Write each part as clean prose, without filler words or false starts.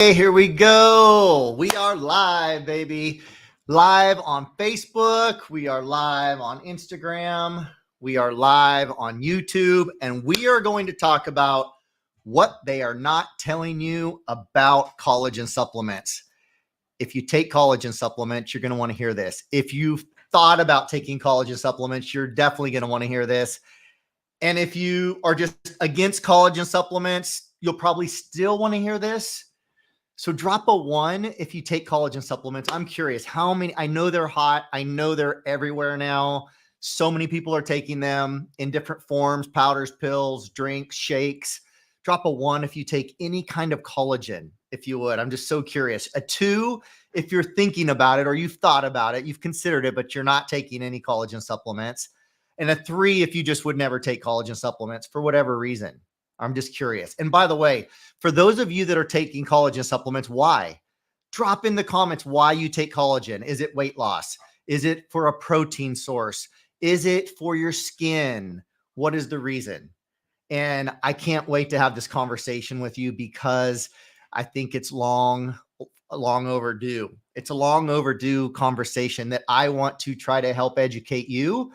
Hey, here we go. We are live, baby. Live on Facebook. We are live on Instagram. We are live on YouTube. And we are going to talk about what they are not telling you about collagen supplements. If you take collagen supplements, you're going to want to hear this. If you've thought about taking collagen supplements, you're definitely going to want to hear this. And if you are just against collagen supplements, you'll probably still want to hear this. So drop a 1 if you take collagen supplements. I'm curious how many. I know they're hot. I know they're everywhere now. So many people are taking them in different forms: powders, pills, drinks, shakes. Drop a 1 if you take any kind of collagen, if you would. I'm just so curious. A 2 if you're thinking about it or you've thought about it, you've considered it, but you're not taking any collagen supplements. And a 3 if you just would never take collagen supplements for whatever reason. I'm just curious. And by the way, for those of you that are taking collagen supplements, why? Drop in the comments why you take collagen. Is it weight loss? Is it for a protein source? Is it for your skin? What is the reason? And I can't wait to have this conversation with you because I think it's long overdue. It's a long overdue conversation that I want to try to help educate you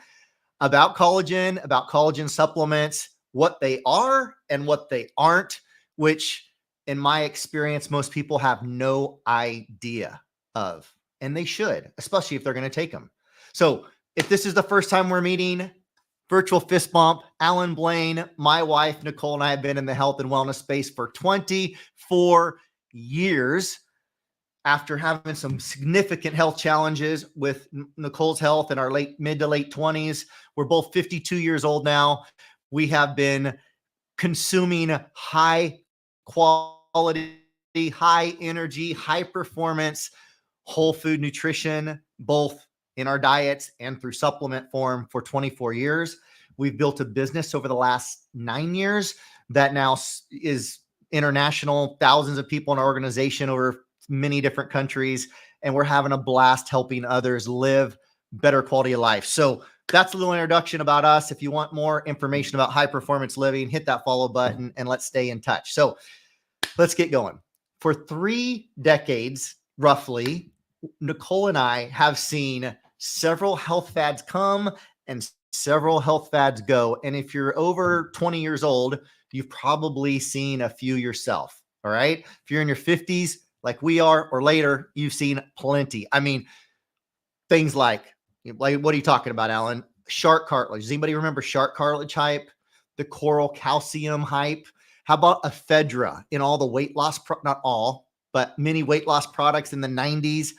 about collagen supplements, what they are and what they aren't, which in my experience, most people have no idea of, and they should, especially if they're going to take them. So if this is the first time we're meeting, virtual fist bump. Alan Blaine, my wife, Nicole, and I have been in the health and wellness space for 24 years. After having some significant health challenges with Nicole's health in our mid to late 20s, we're both 52 years old now. We have been consuming high quality, high energy, high performance, whole food nutrition, both in our diets and through supplement form for 24 years. We've built a business over the last 9 years that now is international, thousands of people in our organization over many different countries, and we're having a blast helping others live better quality of life. So that's a little introduction about us. If you want more information about high performance living, hit that follow button and let's stay in touch. So let's get going. For 3 decades, roughly, Nicole and I have seen several health fads come and several health fads go. And if you're over 20 years old, you've probably seen a few yourself. All right. If you're in your 50s, like we are, or later, you've seen plenty. I mean, things like what are you talking about, Alan? Shark cartilage. Does anybody remember shark cartilage hype? The coral calcium hype? How about ephedra in all the weight loss, not all, but many weight loss products in the 90s,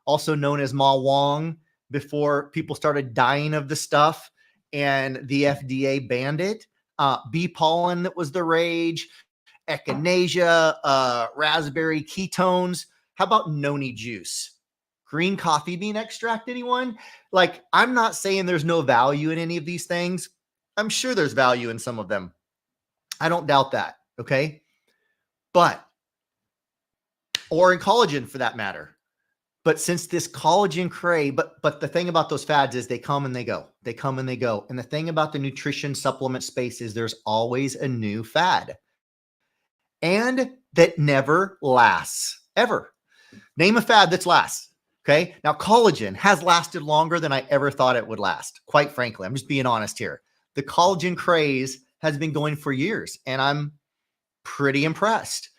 also known as Ma Wong, before people started dying of the stuff and the FDA banned it. Bee pollen that was the rage. Echinacea, raspberry ketones. How about noni juice? Green coffee bean extract, anyone? Like, I'm not saying there's no value in any of these things. I'm sure there's value in some of them. I don't doubt that, okay? Or in collagen for that matter. But since this collagen craze, but the thing about those fads is they come and they go. They come and they go. And the thing about the nutrition supplement space is there's always a new fad. And that never lasts, ever. Name a fad that's lasts, okay? Now, collagen has lasted longer than I ever thought it would last, quite frankly. I'm just being honest here. The collagen craze has been going for years, and I'm pretty impressed.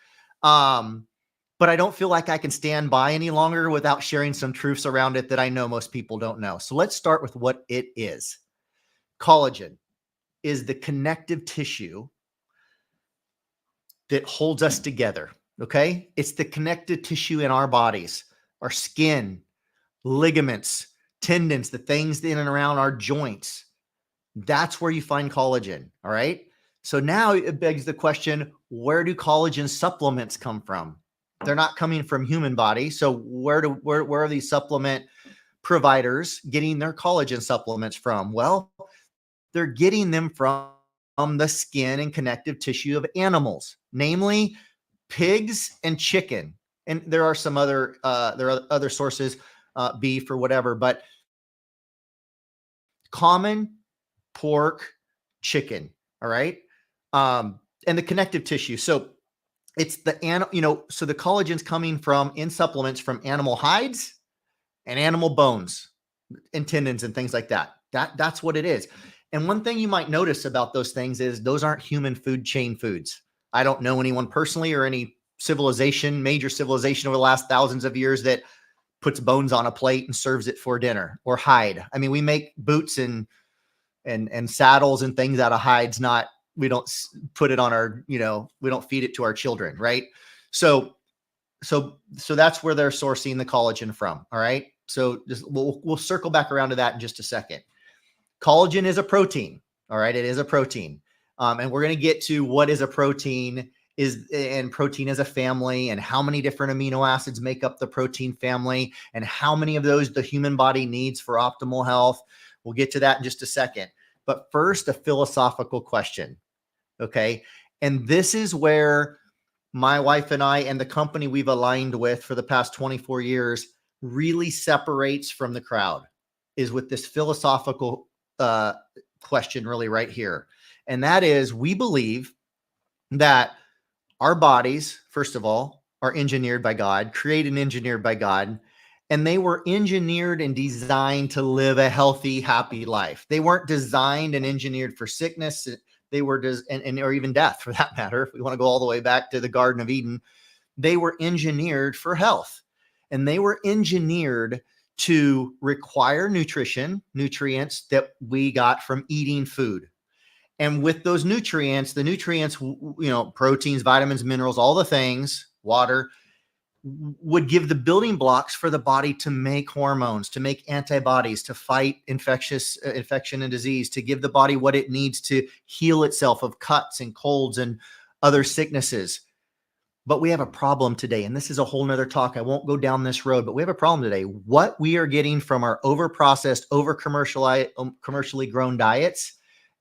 But I don't feel like I can stand by any longer without sharing some truths around it that I know most people don't know. So let's start with what it is. Collagen is the connective tissue that holds us together, okay? It's the connective tissue in our bodies, our skin, ligaments, tendons, the things in and around our joints. That's where you find collagen, all right? So now it begs the question, where do collagen supplements come from? They're not coming from human body. So where are these supplement providers getting their collagen supplements from? Well, they're getting them from the skin and connective tissue of animals, namely pigs and chicken. And there are some other other sources, beef or whatever, but common pork, chicken. All right. And the connective tissue. So It's so the collagen's coming from in supplements from animal hides and animal bones and tendons and things like that. That's what it is. And one thing you might notice about those things is those aren't human food chain foods. I don't know anyone personally or any major civilization over the last thousands of years that puts bones on a plate and serves it for dinner, or hide. I mean, we make boots and saddles and things out of hides. Not We don't put it on our, we don't feed it to our children, right? So that's where they're sourcing the collagen from. All right. So we'll circle back around to that in just a second. Collagen is a protein. All right. It is a protein. And we're going to get to what is a protein and protein as a family, and how many different amino acids make up the protein family, and how many of those the human body needs for optimal health. We'll get to that in just a second. But first, a philosophical question. Okay. And this is where my wife and I and the company we've aligned with for the past 24 years really separates from the crowd, is with this philosophical question really right here. And that is, we believe that our bodies, first of all, are engineered by God, created and engineered by God, and they were engineered and designed to live a healthy, happy life. They weren't designed and engineered for sickness. They were or even death, for that matter. If we want to go all the way back to the Garden of Eden, they were engineered for health, and they were engineered to require nutrients that we got from eating food. And with those nutrients, proteins, vitamins, minerals, all the things, water, would give the building blocks for the body to make hormones, to make antibodies, to fight infection and disease, to give the body what it needs to heal itself of cuts and colds and other sicknesses. But we have a problem today, and this is a whole nother talk. I won't go down this road, but we have a problem today. What we are getting from our over-processed, commercially grown diets,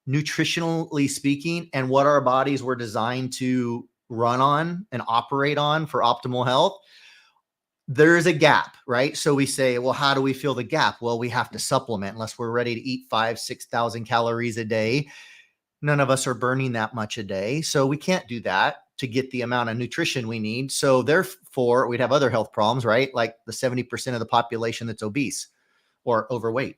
nutritionally speaking, and what our bodies were designed to run on and operate on for optimal health, there is a gap, right? So we say, well, how do we fill the gap? Well, we have to supplement unless we're ready to eat 5,000-6,000 calories a day. None of us are burning that much a day. So we can't do that to get the amount of nutrition we need. So therefore, we'd have other health problems, right? Like the 70% of the population that's obese or overweight.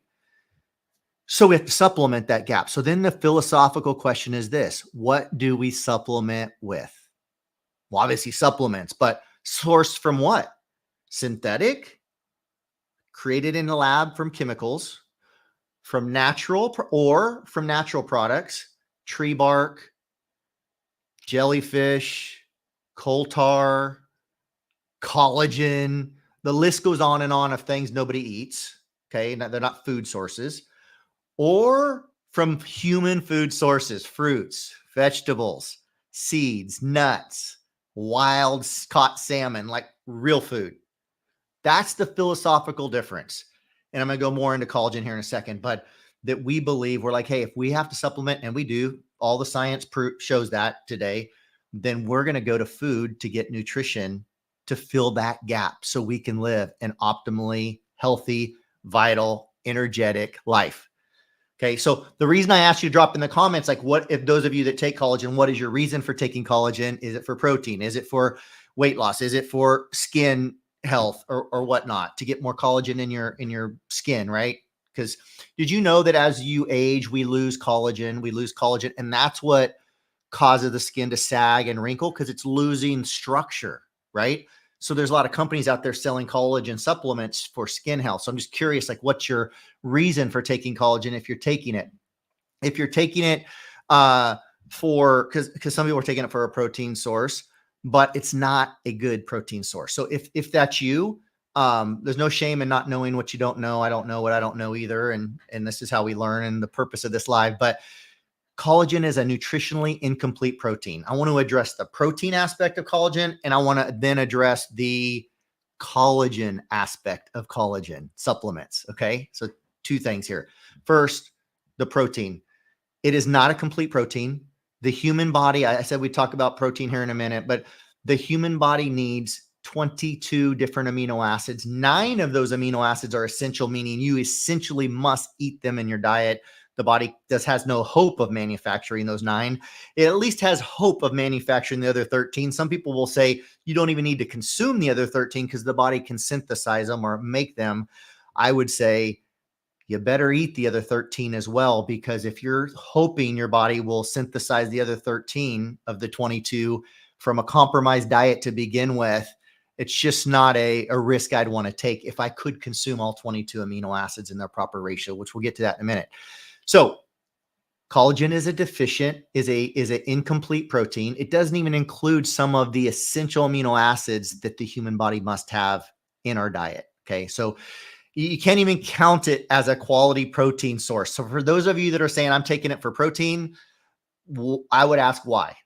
So we have to supplement that gap. So then the philosophical question is this: what do we supplement with? Well, obviously supplements, but sourced from what? Synthetic, created in the lab from chemicals, from natural products, tree bark, jellyfish, coal tar, collagen. The list goes on and on of things nobody eats. Okay. They're not food sources. Or from human food sources, fruits, vegetables, seeds, nuts, wild caught salmon, like real food. That's the philosophical difference. And I'm going to go more into collagen here in a second, but that we believe, we're like, hey, if we have to supplement, and we do, all the science shows that today, then we're going to go to food to get nutrition to fill that gap so we can live an optimally healthy, vital, energetic life. Okay. So the reason I asked you to drop in the comments, like, what if those of you that take collagen, what is your reason for taking collagen? Is it for protein? Is it for weight loss? Is it for skin health or whatnot, to get more collagen in your skin, right? Because did you know that as you age, we lose collagen, and that's what causes the skin to sag and wrinkle, because it's losing structure, right? So there's a lot of companies out there selling collagen supplements for skin health. So I'm just curious, like, what's your reason for taking collagen if you're taking it? If you're taking it because some people are taking it for a protein source, but it's not a good protein source. So if that's you, there's no shame in not knowing what you don't know. I don't know what I don't know either. And this is how we learn, and the purpose of this live. But collagen is a nutritionally incomplete protein. I want to address the protein aspect of collagen, and I want to then address the collagen aspect of collagen supplements. Okay. So two things here. First, the protein. It is not a complete protein. The human body, I said we'd talk about protein here in a minute, but the human body needs 22 different amino acids. 9 of those amino acids are essential, meaning you essentially must eat them in your diet. the body has no hope of manufacturing those 9. It at least has hope of manufacturing the other 13. Some people will say you don't even need to consume the other 13 because the body can synthesize them or make them. I would say you better eat the other 13 as well, because if you're hoping your body will synthesize the other 13 of the 22 from a compromised diet to begin with, it's just not a risk I'd want to take if I could consume all 22 amino acids in their proper ratio, which we'll get to that in a minute. So collagen is an incomplete protein. It doesn't even include some of the essential amino acids that the human body must have in our diet. Okay. So you can't even count it as a quality protein source. So for those of you that are saying I'm taking it for protein, I would ask why.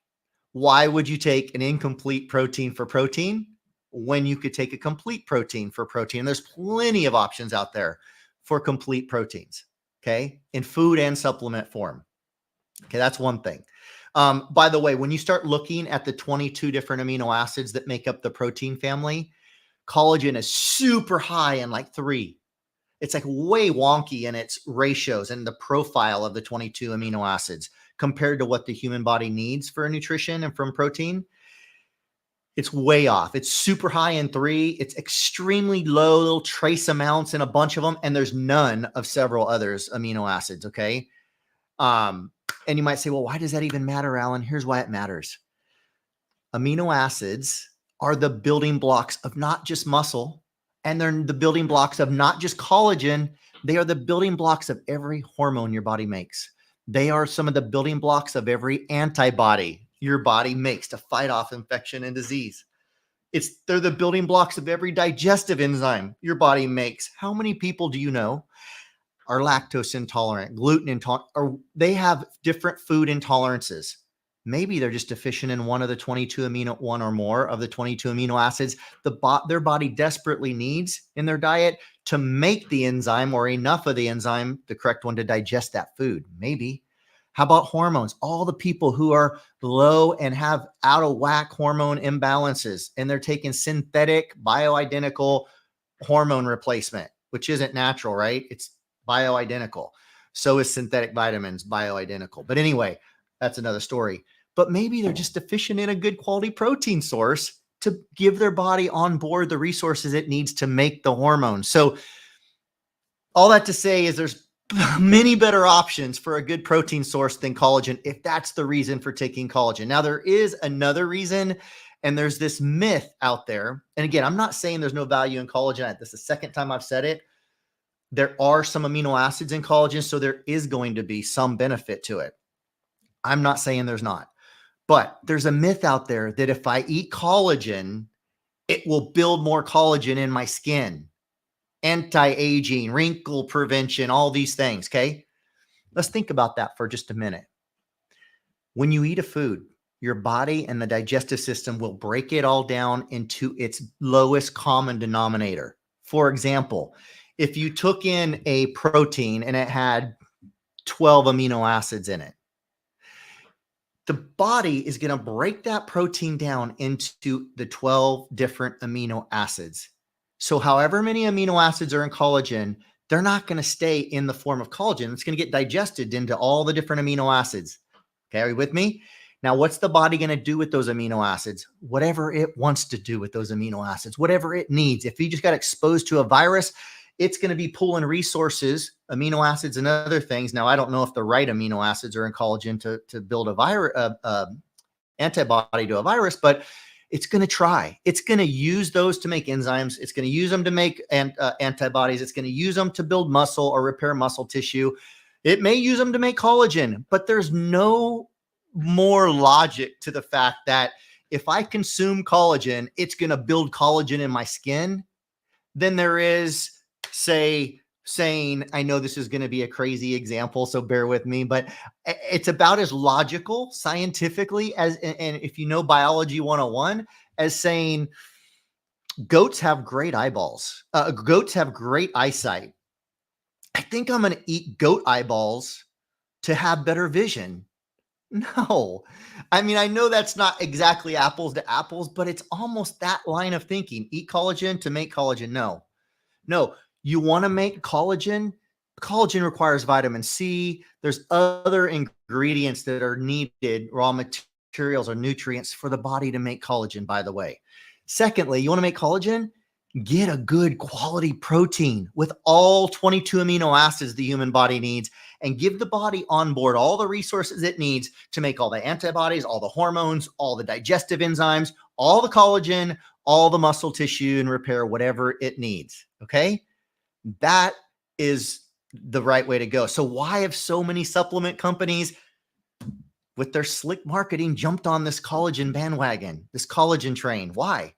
Why would you take an incomplete protein for protein when you could take a complete protein for protein? And there's plenty of options out there for complete proteins, okay, in food and supplement form. Okay, that's one thing. By the way, when you start looking at the 22 different amino acids that make up the protein family, collagen is super high in like 3. It's like way wonky in its ratios and the profile of the 22 amino acids compared to what the human body needs for nutrition and from protein. It's way off. It's super high in 3. It's extremely low, little trace amounts in a bunch of them. And there's none of several others amino acids. Okay. And you might say, well, why does that even matter, Alan? Here's why it matters. Amino acids are the building blocks of not just muscle, and they're the building blocks of not just collagen. They are the building blocks of every hormone your body makes. They are some of the building blocks of every antibody your body makes to fight off infection and disease. They're the building blocks of every digestive enzyme your body makes. How many people do you know are lactose intolerant, gluten intolerant, or they have different food intolerances? Maybe they're just deficient in one or more of the 22 amino acids their body desperately needs in their diet to make the enzyme or enough of the enzyme, the correct one, to digest that food. Maybe. How about hormones? All the people who are low and have out of whack hormone imbalances, and they're taking synthetic bioidentical hormone replacement, which isn't natural, right? It's bioidentical. So is synthetic vitamins bioidentical. But anyway, that's another story. But maybe they're just deficient in a good quality protein source to give their body on board the resources it needs to make the hormones. So all that to say is there's many better options for a good protein source than collagen if that's the reason for taking collagen. Now, there is another reason, and there's this myth out there. And again, I'm not saying there's no value in collagen. This is the second time I've said it. There are some amino acids in collagen, so there is going to be some benefit to it. I'm not saying there's not. But there's a myth out there that if I eat collagen, it will build more collagen in my skin, anti-aging, wrinkle prevention, all these things. Okay. Let's think about that for just a minute. When you eat a food, your body and the digestive system will break it all down into its lowest common denominator. For example, if you took in a protein and it had 12 amino acids in it, the body is going to break that protein down into the 12 different amino acids. So however many amino acids are in collagen, they're not going to stay in the form of collagen. It's going to get digested into all the different amino acids. Okay, are you with me? Now, what's the body going to do with those amino acids? Whatever it wants to do with those amino acids, whatever it needs. If you just got exposed to a virus, it's going to be pulling resources, amino acids, and other things. Now, I don't know if the right amino acids are in collagen to build a antibody to a virus, but it's going to try. It's going to use those to make enzymes. It's going to use them to make antibodies. It's going to use them to build muscle or repair muscle tissue. It may use them to make collagen, but there's no more logic to the fact that if I consume collagen, it's going to build collagen in my skin than there is, say, saying, I know this is going to be a crazy example, so bear with me, but it's about as logical scientifically as, and if you know biology 101, as saying goats have great eyeballs. Goats have great eyesight. I think I'm going to eat goat eyeballs to have better vision. No, I mean, I know that's not exactly apples to apples, but it's almost that line of thinking. Eat collagen to make collagen. No, you want to make collagen Collagen requires vitamin C. There's other ingredients that are needed, raw materials or nutrients for the body to make collagen, by the way. Secondly, you want to make collagen? Get a good quality protein with all 22 amino acids the human body needs, and give the body on board all the resources it needs to make all the antibodies, all the hormones, all the digestive enzymes, all the collagen, all the muscle tissue and repair, whatever it needs. Okay. That is the right way to go. So why have so many supplement companies with their slick marketing jumped on this collagen bandwagon, this collagen train? Why?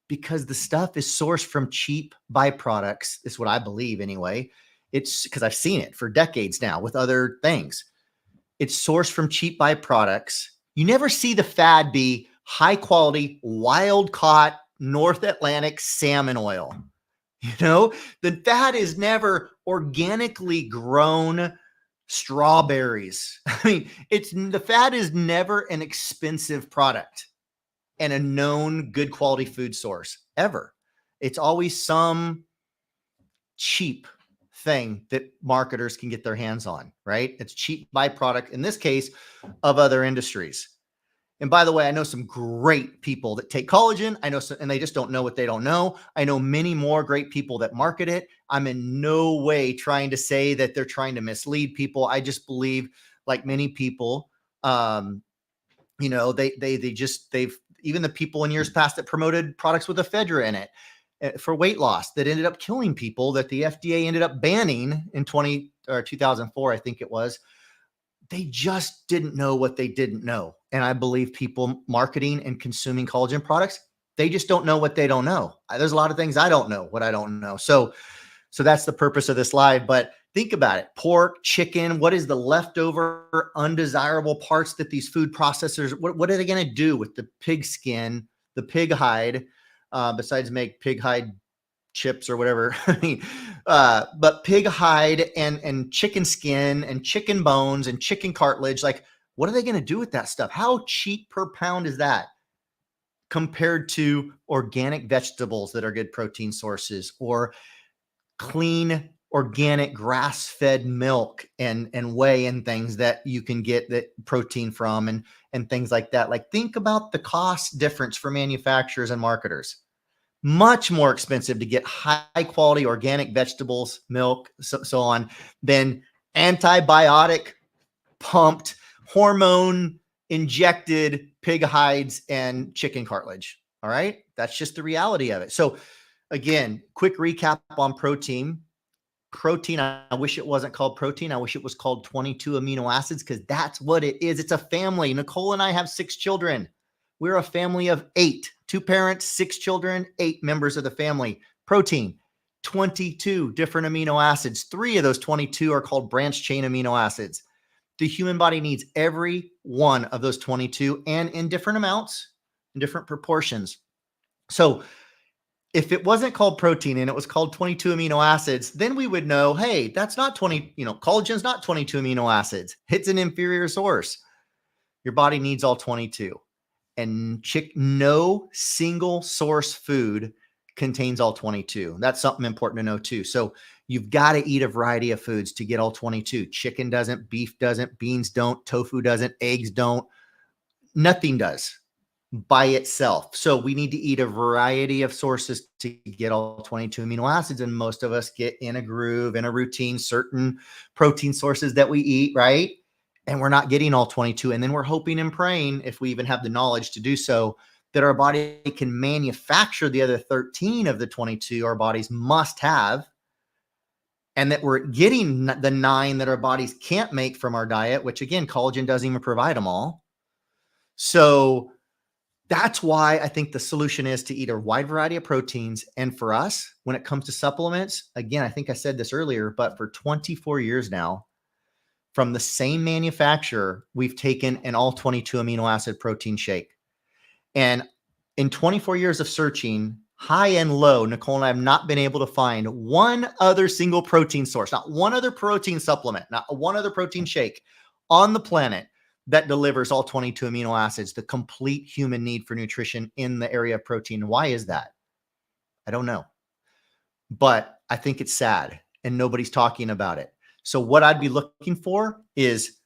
Because the stuff is sourced from cheap byproducts. Is what I believe anyway. It's because I've seen it for decades now with other things. It's sourced from cheap byproducts. You never see the fad be high quality, wild caught North Atlantic salmon oil. You know, the fad is never organically grown strawberries. I mean, the fad is never an expensive product and a known good quality food source ever. It's always some cheap thing that marketers can get their hands on, right? It's cheap byproduct, in this case, of other industries. And by the way, I know some great people that take collagen. I know some, and they just don't know what they don't know. I know many more great people that market it. I'm in no way trying to say that they're trying to mislead people. I just believe, like many people, they've even the people in years past that promoted products with ephedra in it for weight loss that ended up killing people, that the FDA ended up banning in 2004, I think it was. They just didn't know what they didn't know. And I believe people marketing and consuming collagen products, they just don't know what they don't know. There's a lot of things I don't know what I don't know. So that's the purpose of this live. But think about it. Pork, chicken, what is the leftover undesirable parts that these food processors, what are they going to do with the pig skin, the pig hide, besides make pig hide chips or whatever? I mean, but pig hide and chicken skin and chicken bones and chicken cartilage, like, what are they going to do with that stuff? How cheap per pound is that compared to organic vegetables that are good protein sources, or clean organic grass-fed milk and whey and things that you can get that protein from, and things like that? Like, think about the cost difference for manufacturers and marketers. Much more expensive to get high quality organic vegetables, milk, so on, than antibiotic pumped, hormone injected pig hides and chicken cartilage. All right. That's just the reality of it. So again, quick recap on protein. Protein, I wish it wasn't called protein. I wish it was called 22 amino acids, because that's what it is. It's a family. Nicole and I have 6 children. We're a family of 8, 2 parents, 6 children, 8 members of the family. Protein, 22 different amino acids. 3 of those 22 are called branched chain amino acids. The human body needs every one of those 22, and in different amounts, in different proportions. So if it wasn't called protein and it was called 22 amino acids, then we would know, hey, that's not 20, collagen's not 22 amino acids. It's an inferior source. Your body needs all 22. And no single source food contains all 22. That's something important to know too. So you've got to eat a variety of foods to get all 22. Chicken doesn't, beef doesn't, beans don't, tofu doesn't, eggs don't, nothing does by itself. So we need to eat a variety of sources to get all 22 amino acids. And most of us get in a groove, in a routine, certain protein sources that we eat, right? And we're not getting all 22. And then we're hoping and praying, if we even have the knowledge to do so, that our body can manufacture the other 13 of the 22 our bodies must have, and that we're getting the 9 that our bodies can't make from our diet, which again, collagen doesn't even provide them all. So that's why I think the solution is to eat a wide variety of proteins. And for us, when it comes to supplements, again, I think I said this earlier, but for 24 years now, from the same manufacturer, we've taken an all 22 amino acid protein shake. And in 24 years of searching, high and low, Nicole and I have not been able to find one other single protein source, not one other protein supplement, not one other protein shake on the planet that delivers all 22 amino acids, the complete human need for nutrition in the area of protein. Why is that? I don't know. But I think it's sad, and nobody's talking about it. So what I'd be looking for is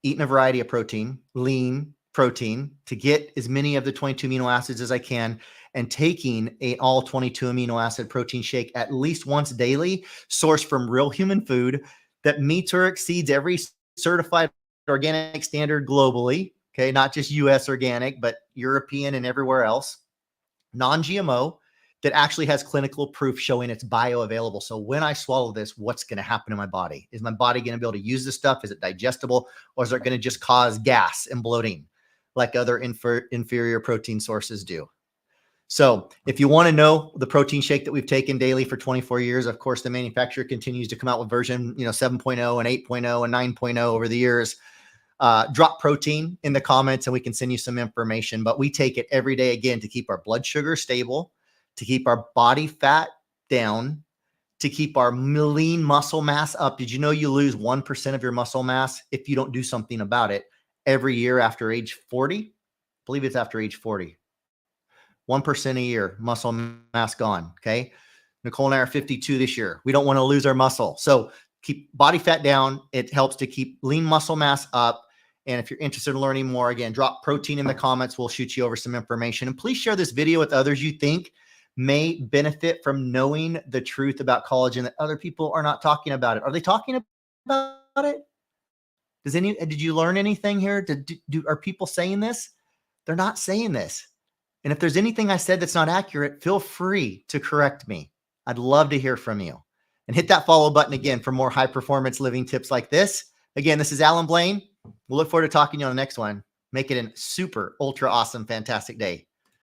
eating a variety of protein, lean protein, to get as many of the 22 amino acids as I can, and taking a all 22 amino acid protein shake at least once daily, sourced from real human food that meets or exceeds every certified organic standard globally. Okay, not just US organic, but European and everywhere else. Non-GMO, that actually has clinical proof showing it's bioavailable. So when I swallow this, what's going to happen to my body? Is my body going to be able to use this stuff? Is it digestible? Or is it going to just cause gas and bloating like other inferior protein sources do? So if you want to know the protein shake that we've taken daily for 24 years, of course, the manufacturer continues to come out with version 7.0 and 8.0 and 9.0 over the years. Drop protein in the comments and we can send you some information, but we take it every day, again, to keep our blood sugar stable, to keep our body fat down, to keep our lean muscle mass up. Did you know you lose 1% of your muscle mass if you don't do something about it every year after age 40? I believe it's after age 40. 1% a year, muscle mass gone. Okay. Nicole and I are 52 this year. We don't want to lose our muscle. So keep body fat down. It helps to keep lean muscle mass up. And if you're interested in learning more, again, drop protein in the comments. We'll shoot you over some information. And please share this video with others you think may benefit from knowing the truth about collagen that other people are not talking about it. Are they talking about it? Did you learn anything here? Are people saying this? They're not saying this. And if there's anything I said that's not accurate, feel free to correct me. I'd love to hear from you. And hit that follow button again for more high performance living tips like this. Again, this is Alan Blaine. We'll look forward to talking to you on the next one. Make it a super, ultra awesome, fantastic day.